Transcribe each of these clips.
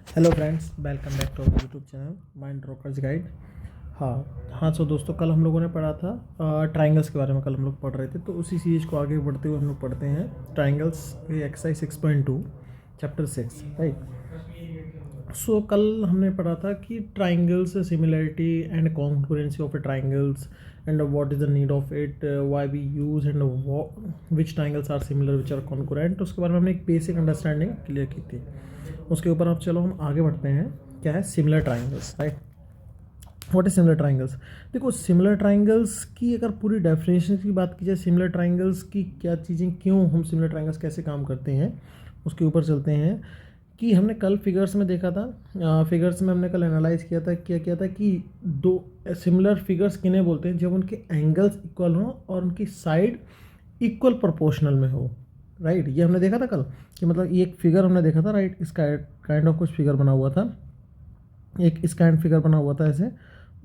Hello friends, welcome back to our YouTube channel mind rockers guide. हाँ, so दोस्तों, कल हम लोगों ने पढ़ा था ट्राइंगल्स के बारे में। कल हम लोग पढ़ रहे थे, तो उसी सीरीज को आगे बढ़ते हुए हम लोग पढ़ते हैं triangles exercise 6.2 chapter 6, right. So कल हमने पढ़ा था कि triangles similarity and congruency of a triangles and what is the need of it, why we use and which triangles are similar which are congruent. उसके बारे में हमने एक बेसिक अंडरस्टैंडिंग क्लियर की थी। उसके ऊपर अब चलो हम आगे बढ़ते हैं। क्या है similar triangles, right. What is similar triangles? देखो, सिमिलर ट्राइंगल्स की अगर पूरी डेफिनेशन की बात की जाए, सिमिलर ट्राइंगल्स की क्या चीज़ें, क्यों हम सिमिलर ट्राइंगल्स कैसे काम करते हैं, उसके ऊपर चलते हैं। कि हमने कल फिगर्स में देखा था, फिगर्स में हमने कल एनालाइज किया था, क्या किया था कि दो सिमिलर फिगर्स किन्हें बोलते हैं, जब उनके एंगल्स इक्वल हों और उनकी साइड इक्वल प्रोपोर्शनल में हो, राइट। ये हमने देखा था कल कि मतलब ये एक फिगर हमने देखा था, राइट। इसका काइंड ऑफ कुछ फिगर बना हुआ था, एक इस काइंड फिगर बना हुआ था ऐसे।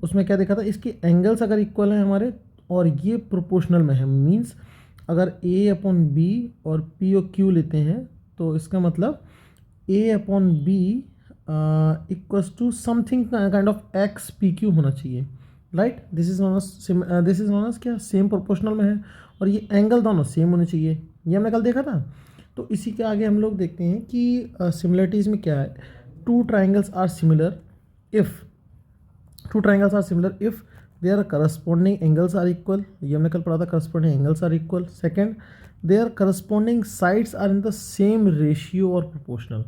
उसमें क्या देखा था, इसके एंगल्स अगर इक्वल हैं हमारे और ये प्रोपोर्शनल में है, मींस अगर ए अपॉन बी और पी और क्यू लेते हैं, तो इसका मतलब A upon B equals to something kind of x P Q होना चाहिए, right. This is known as क्या, सेम प्रोपोर्शनल में है, और ये एंगल दोनों सेम होने चाहिए। ये हमने कल देखा था। तो इसी के आगे हम लोग देखते हैं कि सिमिलरिटीज़ में क्या है। Two triangles are similar if two triangles are similar if their corresponding angles are equal. ये हमने कल पढ़ा था, corresponding angles are equal. Second, their corresponding sides are in the same ratio और प्रोपोर्शनल।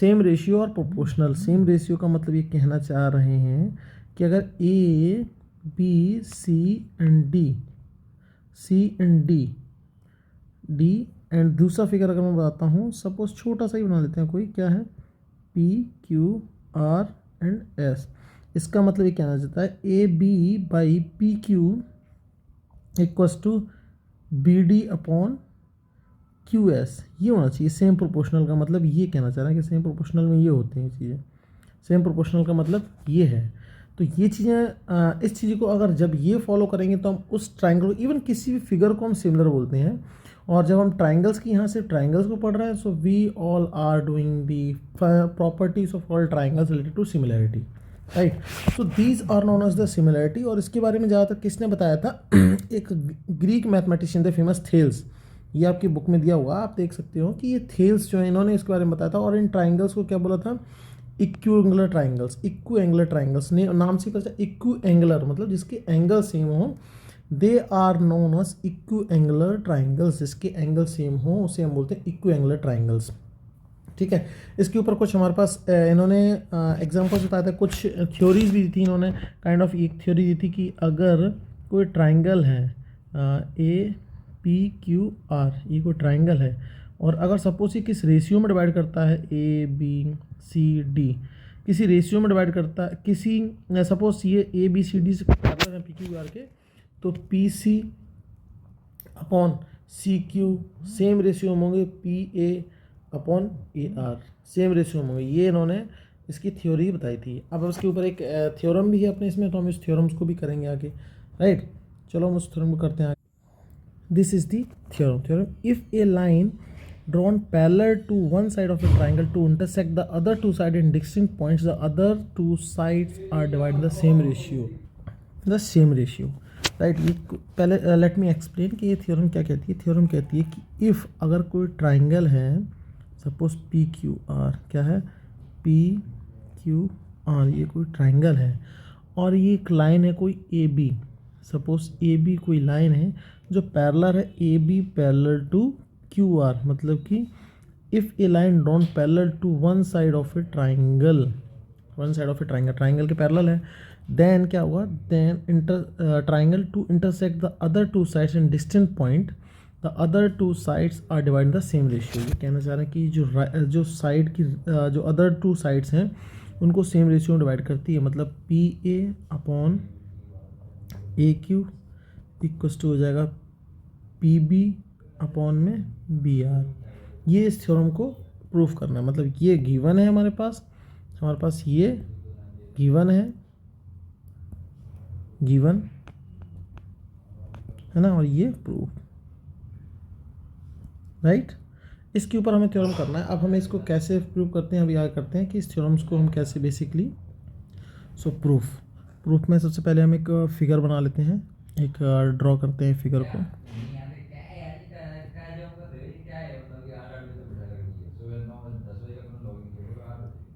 सेम रेशियो और proportional, same ratio का मतलब ये कहना चाह रहे हैं कि अगर A B C and D and दूसरा फिगर अगर मैं बताता हूँ, सपोज छोटा सा ही बना लेते हैं कोई, क्या है, P Q R and S. इसका मतलब ये कहना चाहता है A B by P Q equals to B D upon Q S. ये होना चाहिए सेम प्रोपोर्शनल का मतलब ये कहना चाह रहा है कि सेम प्रोपोर्शनल में ये होती हैं चीज़ें। सेम प्रोपोर्शनल का मतलब ये है। तो ये चीज़ें, इस चीज़ को अगर जब ये फॉलो करेंगे तो हम उस ट्राइंगल, इवन किसी भी फिगर को हम सिमिलर बोलते हैं। और जब हम ट्राइंगल्स की यहाँ से ट्राइंगल्स को पढ़ रहे हैं, so we all are doing the properties of all triangles related to similarity, right. So these are known as the similarity. और इसके बारे में ज़्यादातर किसने बताया था? एक ग्रीक मैथमेटिशियन थे, फेमस, थेल्स। ये आपकी बुक में दिया हुआ, आप देख सकते हो कि ये थेल्स जो है, इन्होंने इसके बारे में बताया था। और इन ट्राइंगल्स को क्या बोला था? इक्यू एंगुलर ट्राइंगल्स ने नाम से पता, इक्यू एंगुलर मतलब जिसके एंगल सेम हो, they are known as equiangular triangles. जिसके एंगल सेम हो उसे हम बोलते हैं इक्यू एंगुलर ट्राइंगल्स, ठीक है। इसके ऊपर कुछ हमारे पास इन्होंने एग्जांपल्स बताया था, कुछ थ्योरीज भी दी थी इन्होंने। काइंड ऑफ एक थ्योरी दी थी कि अगर कोई ट्राइंगल है, ए पी क्यू आर, ये कोई ट्राइंगल है, और अगर सपोज ये किस रेशियो में डिवाइड करता है, ए बी सी डी, किसी रेशियो में डिवाइड करता है, किसी सपोज ये ए बी सी डी से पैरेलल है पी क्यू आर के, तो P C upon C Q same ratio में होंगे, P A upon A R same ratio में होंगे। ये इन्होंने इसकी थ्योरी बताई थी। अब इसके ऊपर एक थ्योरम भी है अपने इसमें, तो हम इस थ्योरम्स को भी करेंगे आगे, राइट। चलो हम उस थ्योरम को करते हैं आगे। This is the theorem. If a line drawn parallel to one side of a triangle to intersect the other two sides in distinct points, the other two sides are divided in the same ratio. The same ratio, right? ये पहले let me explain कि ये theorem क्या कहती है। Theorem कहती है कि if अगर कोई ट्राइंगल है, सपोज पी क्यू आर, क्या है, पी क्यू आर, ये कोई ट्राइंगल है, और ये एक लाइन है कोई A B, suppose A B कोई लाइन है जो पैरेलल है A B parallel to Q R, मतलब कि if a line drawn parallel to one side of a triangle, triangle के पैरेलल है, देन क्या हुआ, then triangle to intersect the other two sides in distant point, the other two sides are divide the same ratio. ये कहना चाह रहे हैं कि जो साइड की जो अदर टू साइड्स हैं उनको सेम रेशियो में डिवाइड करती है। मतलब P A upon A Q equals to हो जाएगा पी बी अपॉन में बी आर। ये इस थ्योरम को प्रूफ करना है। मतलब ये गिवन है हमारे पास ये गिवन है ना, और ये प्रूफ, राइट। इसके ऊपर हमें थ्योरम करना है। अब हमें इसको कैसे प्रूव करते हैं, अभी आगे करते हैं कि इस थ्योरम्स को हम कैसे बेसिकली प्रूफ में सबसे पहले हम एक फिगर बना लेते हैं, एक ड्रॉ करते हैं फिगर को।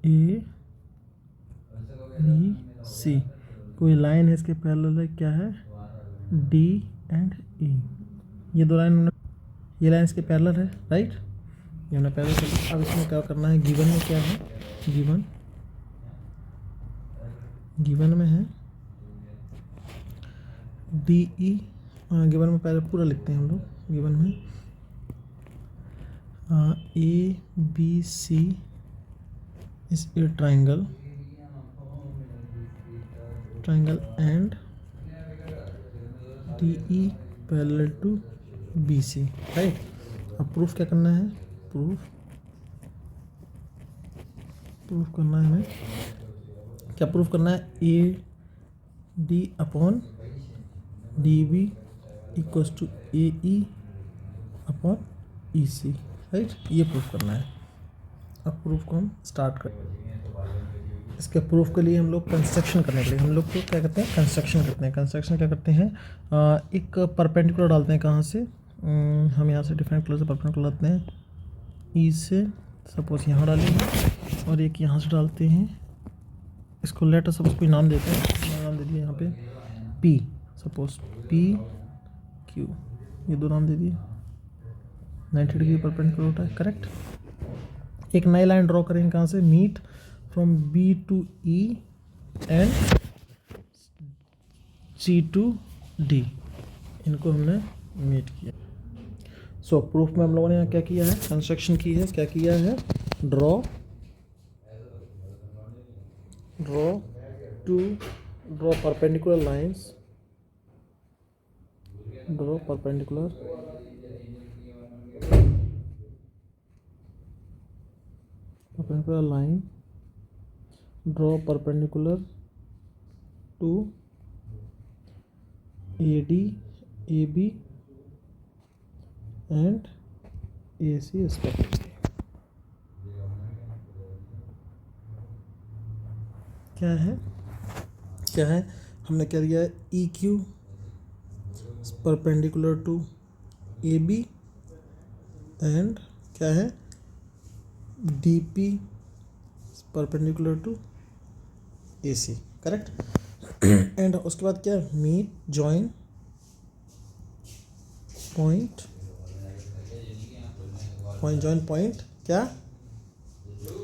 ए बी सी, कोई लाइन है इसके पैरेलल है, क्या है, डी एंड ई। ये दो लाइन, ये लाइन इसके पैरेलल है, राइट, ये हमने पैरेलल कर लिया। अब इसमें क्या करना है, गिवन में क्या है, गिवन में है डी ई। गिवन में पहले पूरा लिखते हैं हम लोग, गिवन में A B C is a triangle and D E parallel to B C, right. अब प्रूफ क्या करना है, प्रूफ करना है हमें, क्या प्रूफ करना है, A D upon D B equals to A E upon E C, right, ये प्रूफ करना है। अब प्रूफ को हम स्टार्ट कर, इसके प्रूफ के लिए हम लोग कंस्ट्रक्शन करने के लिए हम लोग को क्या करते हैं, कंस्ट्रक्शन करते हैं। कंस्ट्रक्शन क्या करते हैं, एक परपेंडिकुलर डालते हैं, कहाँ से, हम यहाँ से डिफरेंट कलर से परपेंडिकुलर डालते हैं, ई से सपोज यहाँ डालेंगे, और एक यहाँ से डालते हैं, इसको लेटर सपोज कोई नाम देते हैं, नाम दे दिया यहाँ पे पी, सपोज पी क्यू, ये दो नाम दे दिए, 90 डिग्री परपेंडिकुलर होता है, करेक्ट। एक नई लाइन ड्रॉ करेंगे, कहाँ से, meet from B to E and C to D, इनको हमने मीट किया। सो प्रूफ में हम लोगों ने यहाँ क्या किया है, कंस्ट्रक्शन की है, क्या किया है, draw perpendicular lines, draw perpendicular line, draw perpendicular to AD, AB and AC respectively। क्या है, हमने क्या दिया है, EQ perpendicular to AB and क्या है, DP perpendicular to AC, correct. And उसके बाद क्या है, मीट जॉइन पॉइंट क्या,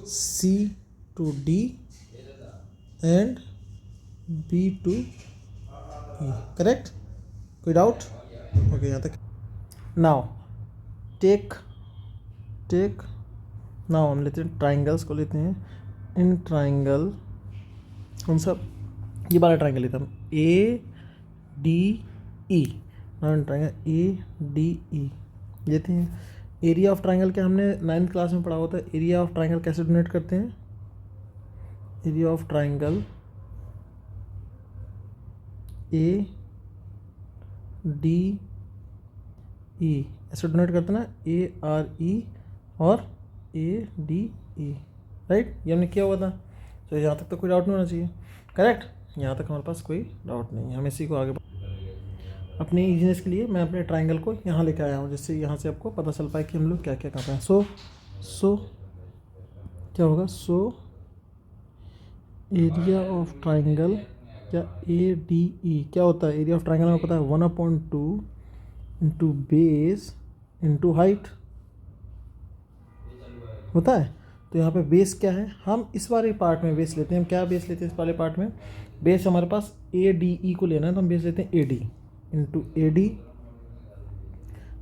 C to D and B to E, correct. कोई डाउट, ओके यहाँ तक। नाउ टेक नाउ हम लेते हैं ट्राइंगल्स को, लेते हैं इन ट्राइंगल, कौन सा, ये वाला ट्राइंगल लेते हैं हम, ए D E, triangle A D ई लेते हैं। एरिया ऑफ ट्राइंगल क्या हमने 9th क्लास में पढ़ा होता है, एरिया ऑफ ट्राइंगल कैसे डोनेट करते हैं, area of triangle A D ई ऐसे डोनेट करते हैं ना, ए आर ई और ए डी ई, राइट, ये हमने किया हुआ था। तो यहाँ तक तो कोई डाउट नहीं होना चाहिए, करेक्ट, यहाँ तक हमारे पास कोई डाउट नहीं है। हम इसी को आगे अपनी ईजीनेस के लिए मैं अपने ट्राइंगल को यहाँ लेके आया हूँ, जिससे यहाँ से आपको पता चल पाए कि हम लोग क्या क्या कर रहे हैं। सो क्या होगा, सो एरिया ऑफ ट्राइंगल क्या, ए डी ई क्या होता है, एरिया ऑफ ट्राइंगल में पता है 1/2 इंटू बेस इंटू हाइट होता है। तो यहाँ पे बेस क्या है, हम इस वाले पार्ट में बेस लेते हैं, हम क्या बेस लेते हैं इस वाले पार्ट में, बेस हमारे पास ए डी ई को लेना है, तो हम बेस लेते हैं A D into A D.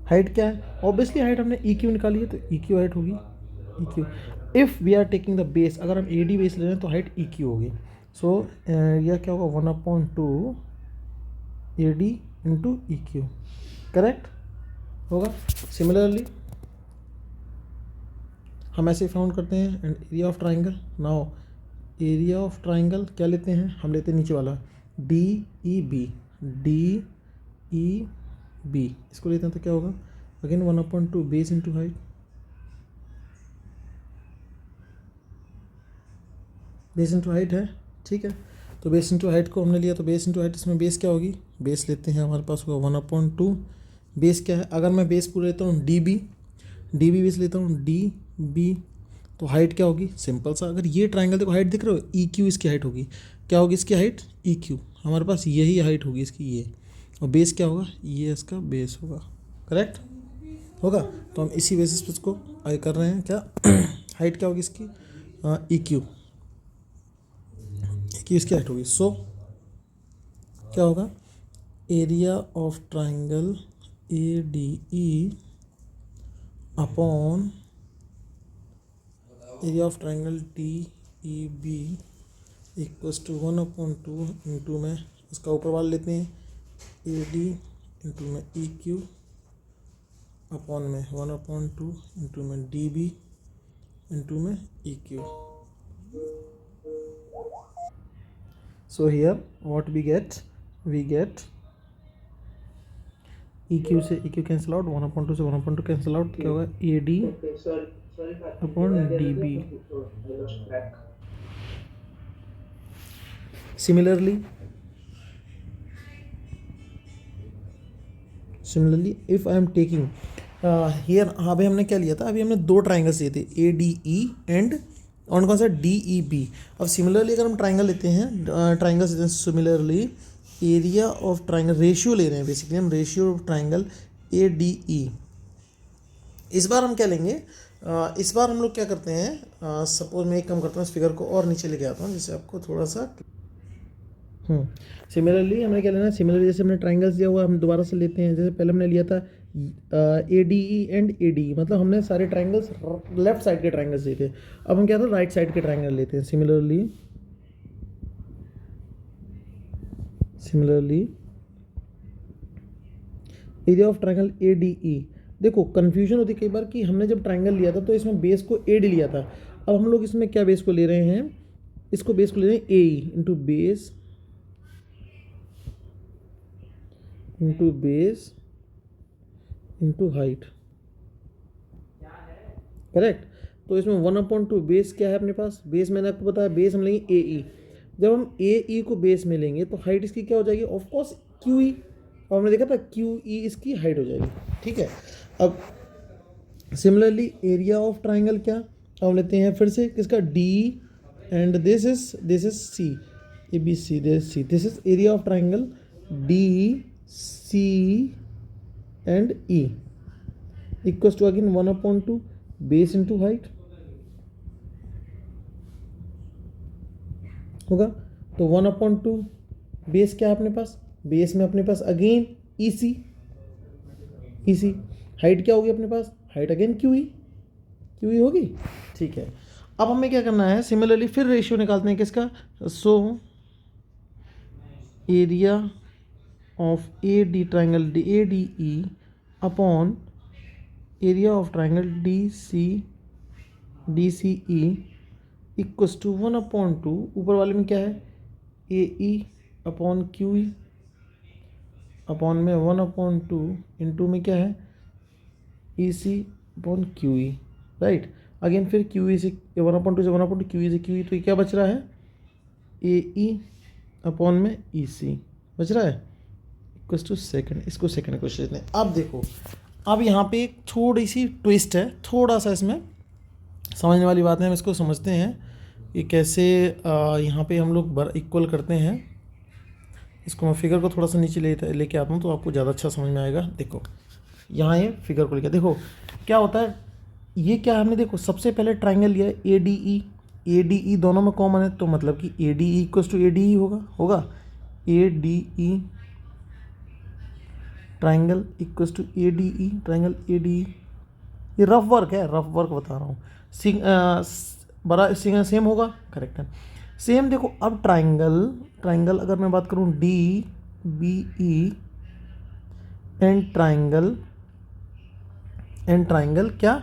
Height क्या है, ऑब्वियसली हाइट हमने ई क्यू निकाली है, तो ई क्यू हाइट होगी, E Q. If we are taking the base, अगर हम ए डी बेस ले रहे हैं तो हाइट ई क्यू होगी। सो यह क्या होगा, 1/2 A D into E Q, correct होगा। सिमिलरली हम ऐसे फाउंड करते हैं, and area of triangle, now area of triangle क्या लेते हैं, हम लेते हैं नीचे वाला डी ई बी, इसको लेते हैं तो क्या होगा, again 1/2 base into height, base into height है, ठीक है। तो बेस इंटू हाइट को हमने लिया, तो बेस इंटू हाइट, इसमें बेस क्या होगी, बेस लेते हैं, हमारे पास होगा 1/2। बेस क्या है, अगर मैं बेस पूरा लेता हूँ डी बी बेस लेता हूँ DB, तो हाइट क्या होगी, सिंपल सा, अगर ये ट्राइंगल देखो हाइट दिख रहे हो, EQ इसकी हाइट होगी, क्या होगी इसकी हाइट, EQ, हमारे पास यही हाइट होगी इसकी ये, और बेस क्या होगा, ये इसका बेस होगा, करेक्ट होगा। तो हम इसी बेसिस पे इसको आई कर रहे हैं, क्या हाइट क्या होगी इसकी, EQ इसकी हाइट होगी। सो क्या होगा, area of triangle ADE upon area of triangle DEB equals to 1/2 into में इसका ऊपर वाला लेते हैं AD इंटू में EQ अपॉन में 1/2 इंटू में DB इंटू में EQ। So here what we get EQ से EQ कैंसिल आउट, 1/2 से 1/2 कैंसिल आउट, क्या होगा AD upon DB। Similarly if I am taking here, अभी हमने क्या लिया था, अभी हमने दो ट्राइंगल्स लिए थे ADE एंड और कौन सा DEB। अब सिमिलरली अगर हम ट्राइंगल लेते हैं similarly area of triangle, ratio ले रहे हैं बेसिकली हम, रेशियो ऑफ ट्राइंगल ADE। इस बार हम क्या लेंगे, इस बार हम लोग क्या करते हैं, सपोज मैं एक काम करता हूँ, इस फिगर को और नीचे लेके आता हूँ जिससे आपको थोड़ा सा सिमिलरली हमें क्या लेना है, सिमिलरली जैसे हमने ट्राइंगल्स दिया हुआ हम दोबारा से लेते हैं, जैसे पहले हमने लिया था ADE एंड ADE, मतलब हमने सारे ट्राइंगल्स लेफ्ट साइड के ट्राइंगल्स लिए थे, अब हम क्या था राइट साइड के ट्राइंगल लेते हैं। Similarly area of triangle ADE, देखो कन्फ्यूजन होती है कई बार कि हमने जब ट्राइंगल लिया था तो इसमें बेस को AD लिया था, अब हम लोग इसमें क्या बेस को ले रहे हैं, इसको बेस को ले रहे हैं AE into base into height, correct. तो इसमें 1/2 बेस क्या है अपने पास, बेस मैंने आपको बताया, बेस हम लेंगे AE, जब हम AE को बेस में लेंगे तो हाइट इसकी क्या हो जाएगी, ऑफकोर्स QE, और हमने देखा था QE इसकी हाइट हो जाएगी, ठीक है। अब सिमिलरली एरिया ऑफ ट्राइंगल क्या, अब हम लेते हैं फिर से किसका, D and this is C, ABC, this is area of triangle DC and E equals to again 1/2 base into height होगा। तो 1/2 बेस क्या है अपने पास, बेस में अपने पास अगेन EC, हाइट क्या होगी अपने पास, हाइट अगेन QE होगी, ठीक है। अब हमें क्या करना है, सिमिलरली फिर रेशियो निकालते हैं किसका, so area of AD triangle ADE upon area of triangle DCE equals to 1/2, ऊपर वाले में क्या है AE अपॉन QE अपॉन में 1/2 इंटू में क्या है EC upon QE, right. Again फिर QE से 1/2 से 1/2 QE से QE, तो ये क्या बच रहा है AE अपॉन में EC बच रहा है इक्वल्स टू सेकंड, इसको सेकंड क्वेश्चन लेते हैं। अब देखो, अब यहाँ पे एक थोड़ी सी ट्विस्ट है, थोड़ा सा इसमें समझने वाली बात है, हम इसको समझते हैं कि कैसे यहाँ पे हम लोग इक्वल करते हैं। इसको मैं फिगर को थोड़ा सा नीचे लेके आता हूँ तो आपको ज़्यादा अच्छा समझ में आएगा। देखो यहाँ ये फिगर को लेकर देखो क्या होता है, ये क्या हमने देखो सबसे पहले ट्राइंगल लिया ADE दोनों में कॉमन है, तो मतलब कि ADE इक्वल्स टू ADE होगा ADE triangle equals to ADE triangle ADE। ये रफ वर्क है, रफ वर्क बता रहा हूँ, बड़ा सेम होगा, करेक्ट है सेम। देखो अब ट्राइंगल अगर मैं बात करूँ DBE एंड ट्राइंगल क्या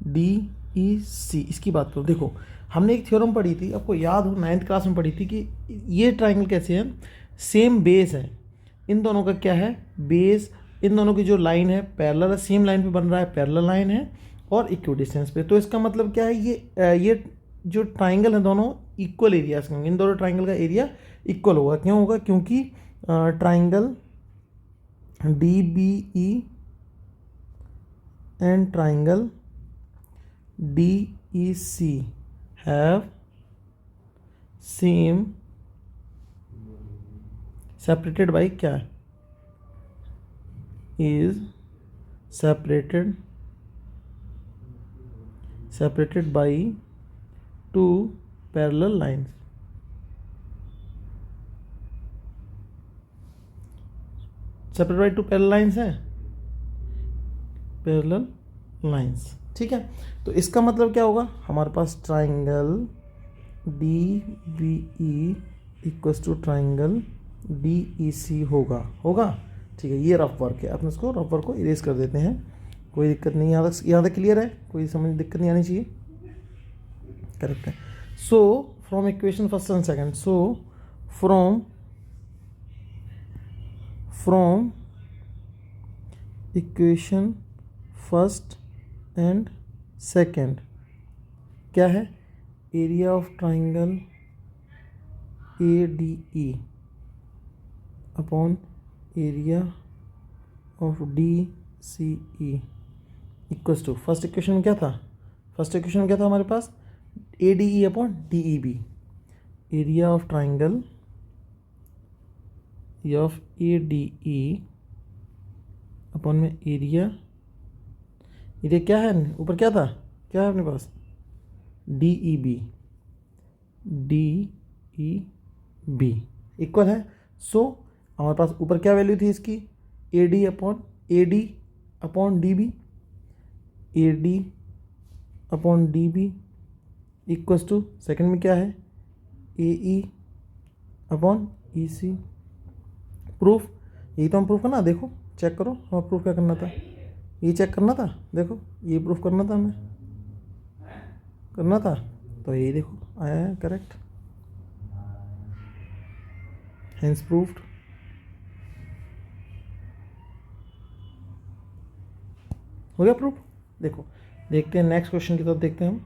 DEC, इसकी बात करो। देखो हमने एक थ्योरम पढ़ी थी, आपको याद हो 9th क्लास में पढ़ी थी कि ये ट्राइंगल कैसे हैं, सेम बेस है, इन दोनों का क्या है बेस, इन दोनों की जो लाइन है पैरेलल है, सेम लाइन पे बन रहा है, पैरेलल लाइन है और इक्वी डिस्टेंस पे। तो इसका मतलब क्या है, ये जो ट्राइंगल है दोनों इक्वल एरियाज के होंगे, इन दोनों ट्राइंगल का एरिया इक्वल होगा। क्यों होगा? क्योंकि triangle D B E and triangle D E C have same separated by क्या is separated by two parallel lines। separated by two parallel lines है, parallel lines, ठीक है। तो इसका मतलब क्या होगा? हमारे पास triangle D B E equals to triangle D E C होगा, ठीक है। ये रफ वर्क है, अपने इसको रफ वर्क को इरेज कर देते हैं, कोई दिक्कत नहीं। यहाँ तक क्लियर है, कोई समझ दिक्कत नहीं आनी चाहिए, करेक्ट है। So from equation first and second, so from equation first and second क्या है? Area of triangle A D E upon area of D C E equals to, first equation में क्या था? हमारे पास A D E upon D E B, area of triangle of A D E upon में area क्या है ऊपर, क्या था, क्या है अपने पास? डी ई बी इक्वल है। सो हमारे पास ऊपर क्या वैल्यू थी इसकी? A D upon D B, A D upon D B equals to second में क्या है? ए ई अपॉन ई सी। प्रूफ, यही तो हम प्रूफ करना, देखो चेक करो हमें प्रूफ क्या करना था, ये चेक करना था, देखो ये प्रूफ करना था, हमें करना था, तो यही देखो आया है करेक्ट, हेंस प्रूफ्ड। हो गया प्रूफ। देखो देखते हैं नेक्स्ट क्वेश्चन की तरफ, देखते हैं हम।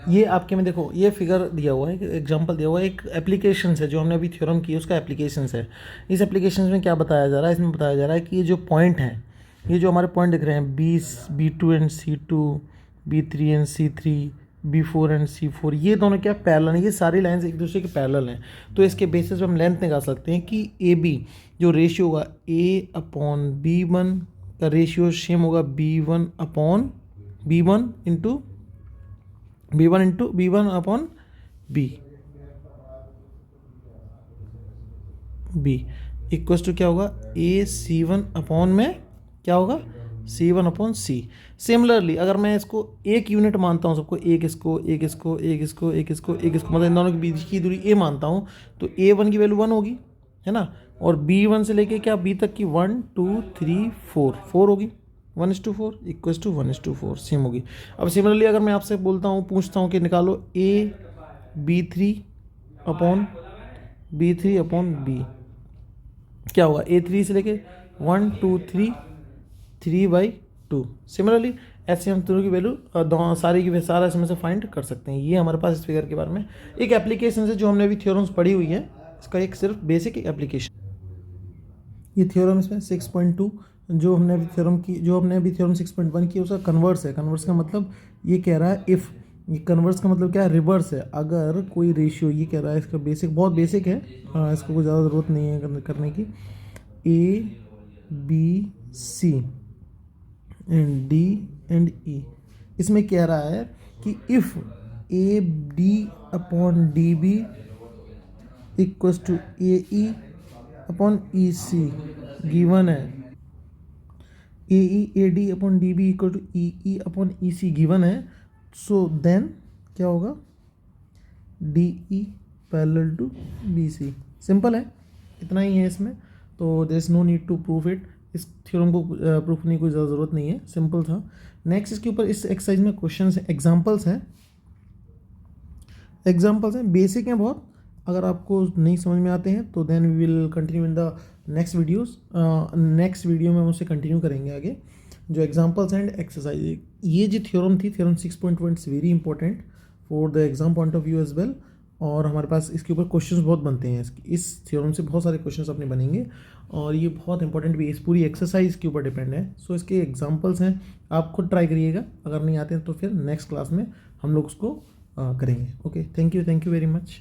ये आपके में देखो ये फिगर दिया हुआ है, एग्जांपल दिया हुआ है, एक एप्लीकेशन है जो हमने अभी थ्योरम की है उसका एप्लीकेशन है। इस एप्लीकेशन में क्या बताया जा रहा है? इसमें बताया जा रहा है कि ये जो पॉइंट हैं, ये जो हमारे पॉइंट दिख रहे हैं B2 and C2, B3 and C3, B4 and C4, ये दोनों क्या पैरेलल हैं? ये सारी लाइंस एक दूसरे के पैरेलल हैं। तो इसके बेसिस पे हम लेंथ निकाल सकते हैं कि AB जो रेशियो होगा A/B1 का रेशियो सेम होगा B1 into B1 upon B equals to क्या होगा? AC1 अपॉन में क्या होगा? C1 upon C। सिमिलरली अगर मैं इसको एक यूनिट मानता हूँ सबको, एक इसको मतलब इन दोनों के बीच की दूरी A मानता हूँ, तो A1 की वैल्यू 1 होगी, है ना। और B1 से लेके क्या B तक की 1 2 3 4 होगी, 1:4 इक्वल्स टू 1:4 सेम होगी। अब सिमिलरली अगर मैं आपसे बोलता हूँ, पूछता हूँ कि निकालो B3 अपॉन B, क्या होगा? A3 से लेके 1 2 3 3/2। सिमिलरली ऐसे हम दोनों की वैल्यू सारा इसमें से फाइंड कर सकते हैं। ये हमारे पास इस फिगर के बारे में एक एप्लीकेशन है जो हमने अभी थ्योरम्स पढ़ी हुई है, इसका एक सिर्फ बेसिक एप्लीकेशन। ये थ्योरम इसमें 6.2 जो हमने अभी थ्योरम 6.1 की उसका कन्वर्स है। कन्वर्स का मतलब ये कह रहा है इफ़, ये कन्वर्स का मतलब क्या है? रिवर्स है। अगर कोई रेशियो, ये कह रहा है इसका बेसिक, बहुत बेसिक है, इसको कोई ज़्यादा ज़रूरत नहीं है करने की। ABC and D and E, इसमें कह रहा है कि if AD upon DB equals to AE upon EC given है, AD upon DB equal to EE upon EC given है, सो देन क्या होगा? DE parallel to BC। Simple है, इतना ही है इसमें, तो there is no need to proof it. इस थ्योरम को प्रूफ करने की कोई ज़्यादा ज़रूरत नहीं है, सिंपल था। नेक्स्ट इसके ऊपर इस एक्सरसाइज में क्वेश्चन है, एग्जाम्पल्स हैं, बेसिक हैं बहुत। अगर आपको नहीं समझ में आते हैं तो then we will continue in the next videos. Next video में हम उससे कंटिन्यू करेंगे आगे, जो एग्जांपल्स एंड एक्सरसाइज। ये जो थ्योरम थी, theorem 6.1 is very important for the exam point of view as well. और हमारे पास इसके ऊपर क्वेश्चंस बहुत बनते हैं, इस थ्योरम से बहुत सारे क्वेश्चंस अपने बनेंगे और ये बहुत इंपॉर्टेंट भी है, इस पूरी एक्सरसाइज के ऊपर डिपेंड है। सो इसके एग्जांपल्स हैं, आप खुद ट्राई करिएगा, अगर नहीं आते हैं तो फिर नेक्स्ट क्लास में हम लोग उसको करेंगे। Okay, thank you very much.